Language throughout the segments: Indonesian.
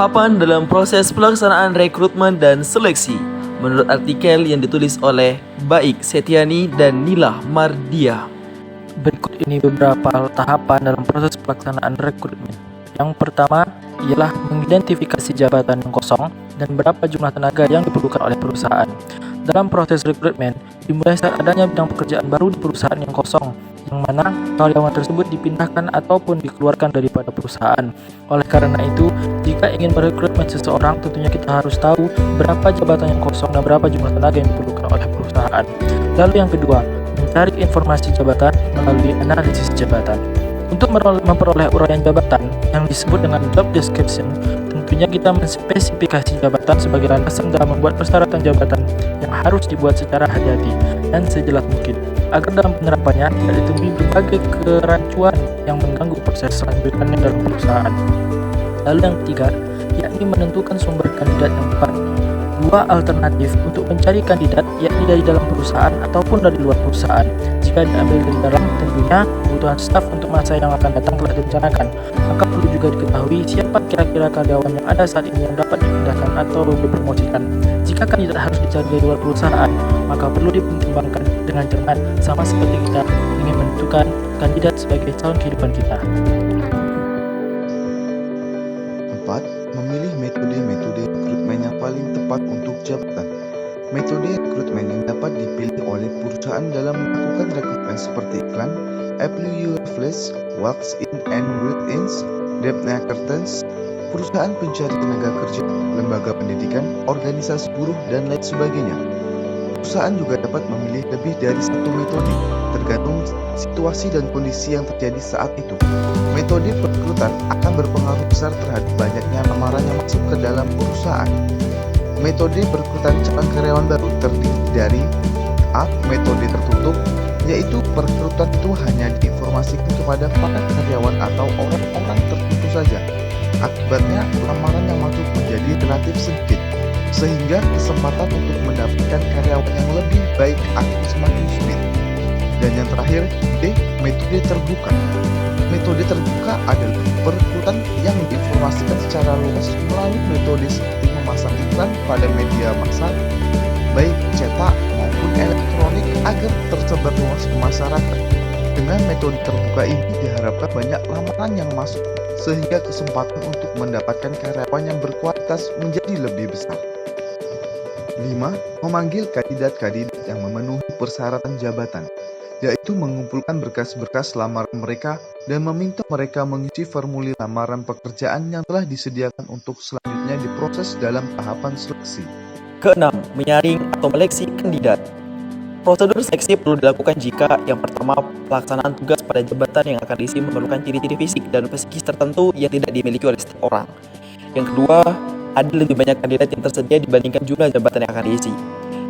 Tahapan dalam proses pelaksanaan rekrutmen dan seleksi menurut artikel yang ditulis oleh Baik Setiani dan Nilah Mardia. Berikut ini beberapa tahapan dalam proses pelaksanaan rekrutmen. Yang pertama ialah mengidentifikasi jabatan yang kosong dan berapa jumlah tenaga yang diperlukan oleh perusahaan. Dalam proses rekrutmen, dimulai saat adanya bidang pekerjaan baru di perusahaan yang kosong, yang mana karyawan tersebut dipindahkan ataupun dikeluarkan daripada perusahaan. Oleh karena itu, jika ingin merekrutmen seseorang, tentunya kita harus tahu berapa jabatan yang kosong dan berapa jumlah tenaga yang diperlukan oleh perusahaan. Lalu yang kedua, mencari informasi jabatan melalui analisis jabatan. Untuk memperoleh uraian jabatan yang disebut dengan job description, tentunya kita menspesifikasi jabatan sebagai landasan dalam membuat persyaratan jabatan yang harus dibuat secara hati-hati dan sejelas mungkin, agar dalam penerapannya tidak ditemui berbagai kerancuan yang mengganggu proses selanjutnya dalam perusahaan. Lalu yang ketiga, yakni menentukan sumber kandidat yang tepat. Dua alternatif untuk mencari kandidat, yakni dari dalam perusahaan ataupun dari luar perusahaan. Jika diambil dari dalam, tentunya kebutuhan staf untuk masa yang akan datang telah direncanakan. Maka perlu juga diketahui siapa kira-kira karyawan yang ada saat ini yang dapat dipindahkan atau dipromosikan. Jika kandidat harus dicari dari luar perusahaan, maka perlu dipertimbangkan dengan cermat, sama seperti kita ingin menentukan kandidat sebagai calon kehidupan kita. 4. Memilih metode-metode rekrutmen yang paling tepat untuk jabatan. Metode rekrutmen yang dapat dipilih oleh perusahaan dalam melakukan rekrutmen seperti iklan, apply flash, walk-in and walk-ins, depth curtains, perusahaan pencari tenaga kerja, lembaga pendidikan, organisasi buruh, dan lain sebagainya. Perusahaan juga dapat memilih lebih dari satu metode, tergantung situasi dan kondisi yang terjadi saat itu. Metode perekrutan akan berpengaruh besar terhadap banyaknya lamaran yang masuk ke dalam perusahaan. Metode perekrutan calon karyawan baru terdiri dari A. Metode tertutup, yaitu perekrutan itu hanya diinformasikan kepada para karyawan atau orang-orang tertentu saja. Akibatnya, lamaran yang masuk menjadi relatif sedikit, sehingga kesempatan untuk mendapatkan karyawan yang lebih baik akan semakin sulit. Dan yang terakhir, D. Metode terbuka. Metode terbuka adalah perekrutan yang diinformasikan secara luas melalui metode seperti memasang iklan pada media massa, baik cetak maupun elektronik, agar tersebar luas ke masyarakat. Dengan metode terbuka ini diharapkan banyak lamaran yang masuk, sehingga kesempatan untuk mendapatkan karyawan yang berkualitas menjadi lebih besar. 5. Memanggil kandidat-kandidat yang memenuhi persyaratan jabatan, yaitu mengumpulkan berkas-berkas lamaran mereka dan meminta mereka mengisi formulir lamaran pekerjaan yang telah disediakan untuk selanjutnya diproses dalam tahapan seleksi. Keenam, menyaring atau meleksi kandidat. Prosedur seleksi perlu dilakukan jika yang pertama, pelaksanaan tugas pada jabatan yang akan diisi memerlukan ciri-ciri fisik dan psikis tertentu yang tidak dimiliki oleh setiap orang. Yang kedua, ada lebih banyak kandidat yang tersedia dibandingkan jumlah jabatan yang akan diisi.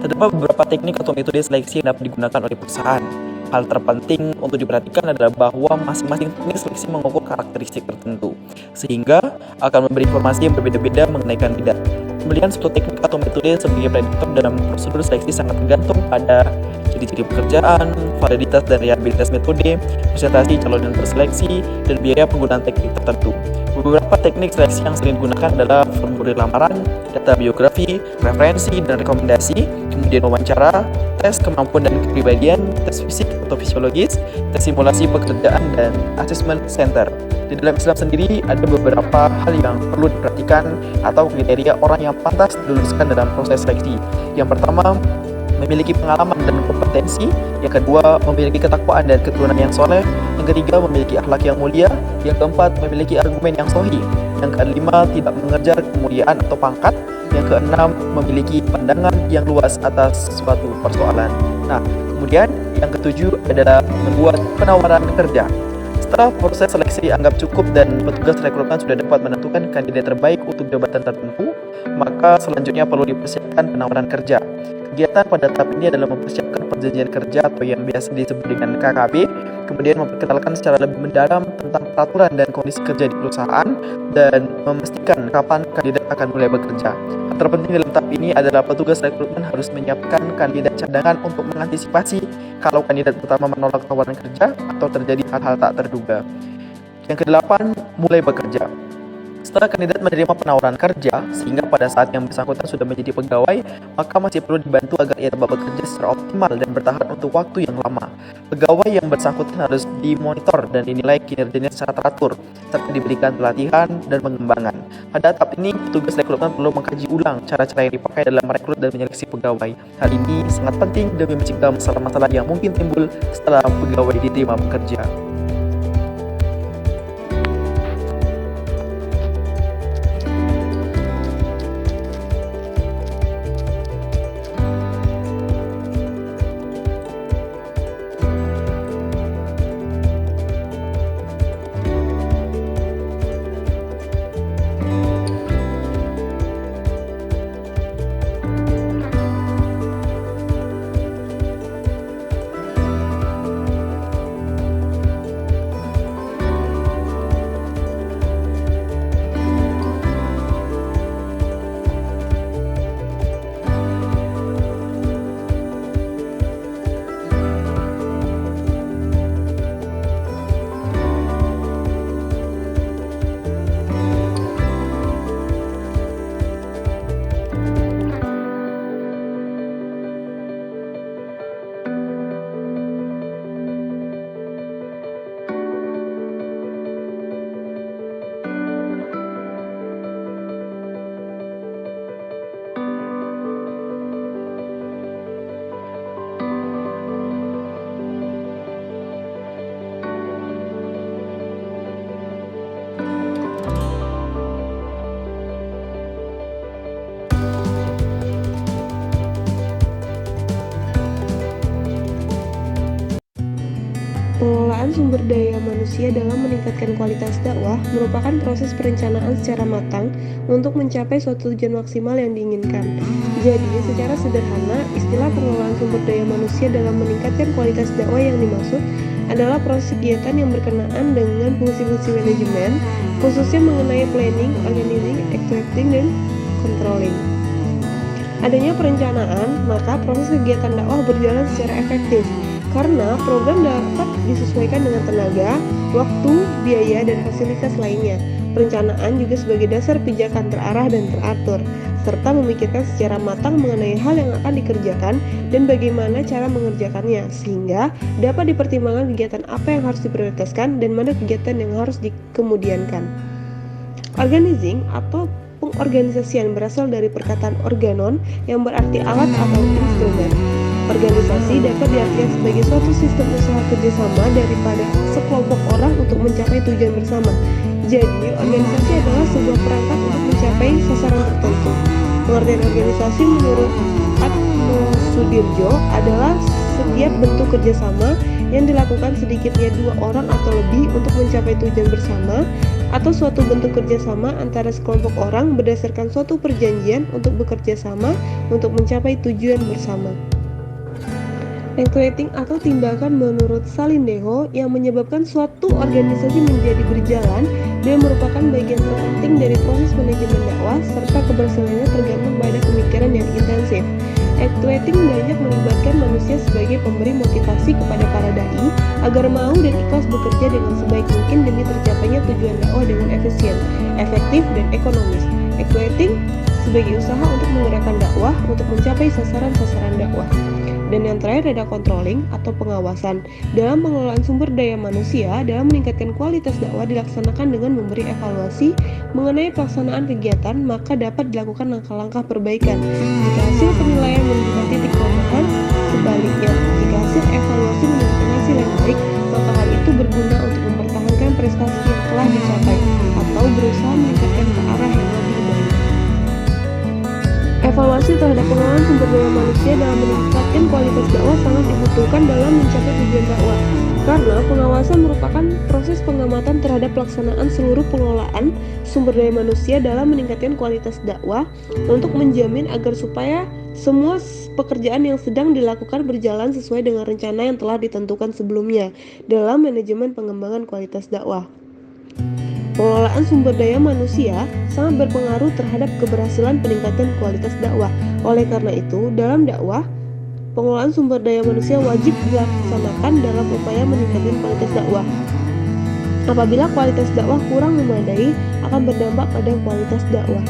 Terdapat beberapa teknik atau metode seleksi yang dapat digunakan oleh perusahaan. Hal terpenting untuk diperhatikan adalah bahwa masing-masing teknik seleksi mengukur karakteristik tertentu, sehingga akan memberi informasi yang berbeda-beda mengenai kandidat. Pemilihan suatu teknik atau metode sebagai prediktor dalam prosedur seleksi sangat tergantung pada ciri-ciri pekerjaan, validitas dan reliabilitas metode, presentasi calon yang terseleksi, dan biaya penggunaan teknik tertentu. Beberapa teknik seleksi yang sering digunakan adalah formulir lamaran, data biografi, referensi dan rekomendasi, kemudian wawancara, tes kemampuan dan kepribadian, tes fisik atau fisiologis, tes simulasi pekerjaan, dan assessment center. Di dalam Islam sendiri ada beberapa hal yang perlu diperhatikan atau kriteria orang yang pantas diluluskan dalam proses seleksi. Yang pertama, memiliki pengalaman dan kompetensi. Yang kedua, memiliki ketakwaan dan keturunan yang soleh. Yang ketiga, memiliki akhlak yang mulia. Yang keempat, memiliki argumen yang sahih. Yang kelima, tidak mengejar kemuliaan atau pangkat. Yang keenam, memiliki pandangan yang luas atas suatu persoalan. Nah, kemudian yang ketujuh adalah membuat penawaran kerja. Setelah proses seleksi dianggap cukup dan petugas rekrutmen sudah dapat menentukan kandidat terbaik untuk jabatan tertentu, maka selanjutnya perlu dipersiapkan penawaran kerja. Kegiatan pada tahap ini adalah mempersiapkan perjanjian kerja atau yang biasa disebut dengan KKB, kemudian memperkenalkan secara lebih mendalam tentang peraturan dan kondisi kerja di perusahaan, dan memastikan kapan kandidat akan mulai bekerja. Hal terpenting dalam tahap ini adalah petugas rekrutmen harus menyiapkan kandidat cadangan untuk mengantisipasi kalau kandidat pertama menolak tawaran kerja atau terjadi hal-hal tak terduga. Yang kedelapan, mulai bekerja. Setelah kandidat menerima penawaran kerja, sehingga pada saat yang bersangkutan sudah menjadi pegawai, maka masih perlu dibantu agar ia dapat bekerja secara optimal dan bertahan untuk waktu yang lama. Pegawai yang bersangkutan harus dimonitor dan dinilai kinerjanya secara teratur, serta diberikan pelatihan dan pengembangan. Pada tahap ini, petugas rekrutmen perlu mengkaji ulang cara-cara yang dipakai dalam merekrut dan menyeleksi pegawai. Hal ini sangat penting demi mencegah masalah-masalah yang mungkin timbul setelah pegawai diterima bekerja. Pengelolaan sumber daya manusia dalam meningkatkan kualitas dakwah merupakan proses perencanaan secara matang untuk mencapai suatu tujuan maksimal yang diinginkan. Jadi, secara sederhana, istilah pengelolaan sumber daya manusia dalam meningkatkan kualitas dakwah yang dimaksud adalah proses kegiatan yang berkenaan dengan fungsi-fungsi manajemen, khususnya mengenai planning, organizing, executing, dan controlling. Adanya perencanaan, maka proses kegiatan dakwah berjalan secara efektif. Karena program dapat disesuaikan dengan tenaga, waktu, biaya, dan fasilitas lainnya. Perencanaan juga sebagai dasar pijakan terarah dan teratur, serta memikirkan secara matang mengenai hal yang akan dikerjakan dan bagaimana cara mengerjakannya, sehingga dapat dipertimbangkan kegiatan apa yang harus diprioritaskan dan mana kegiatan yang harus dikemudiankan. Organizing atau pengorganisasian berasal dari perkataan organon yang berarti alat atau instrumen. Organisasi dapat diartikan sebagai suatu sistem usaha kerjasama daripada sekelompok orang untuk mencapai tujuan bersama. Jadi, organisasi adalah sebuah perangkat untuk mencapai sasaran tertentu. Pengertian organisasi menurut Atmo Sudirjo adalah setiap bentuk kerjasama yang dilakukan sedikitnya 2 orang atau lebih untuk mencapai tujuan bersama, atau suatu bentuk kerjasama antara sekelompok orang berdasarkan suatu perjanjian untuk bekerja sama untuk mencapai tujuan bersama. Actuating atau tindakan menurut Salindeho yang menyebabkan suatu organisasi menjadi berjalan dan merupakan bagian terpenting dari proses manajemen dakwah serta keberhasilannya tergantung pada pemikiran yang intensif. Actuating banyak melibatkan manusia sebagai pemberi motivasi kepada para dai agar mau dan ikhlas bekerja dengan sebaik mungkin demi tercapainya tujuan dakwah dengan efisien, efektif, dan ekonomis. Actuating sebagai usaha untuk menggerakkan dakwah untuk mencapai sasaran-sasaran dakwah. Dan yang terakhir ada controlling atau pengawasan. Dalam pengelolaan sumber daya manusia, dalam meningkatkan kualitas dakwah dilaksanakan dengan memberi evaluasi mengenai pelaksanaan kegiatan, maka dapat dilakukan langkah-langkah perbaikan. Jika hasil penilaian menunjukkan titik kelemahan, sebaliknya, jika hasil evaluasi menunjukkan hasil yang baik, maka hal itu berguna untuk mempertahankan prestasi yang telah dicapai atau berusaha meningkatkan ke arah yang lebih baik. Evaluasi terhadap pengelolaan sumber daya manusia dalam meningkatkan kualitas dakwah sangat dibutuhkan dalam mencapai tujuan dakwah. Karena pengawasan merupakan proses pengamatan terhadap pelaksanaan seluruh pengelolaan sumber daya manusia dalam meningkatkan kualitas dakwah untuk menjamin agar supaya semua pekerjaan yang sedang dilakukan berjalan sesuai dengan rencana yang telah ditentukan sebelumnya dalam manajemen pengembangan kualitas dakwah. Pengelolaan sumber daya manusia sangat berpengaruh terhadap keberhasilan peningkatan kualitas dakwah. Oleh karena itu, dalam dakwah, pengelolaan sumber daya manusia wajib dilaksanakan dalam upaya meningkatkan kualitas dakwah. Apabila kualitas dakwah kurang memadai, akan berdampak pada kualitas dakwah.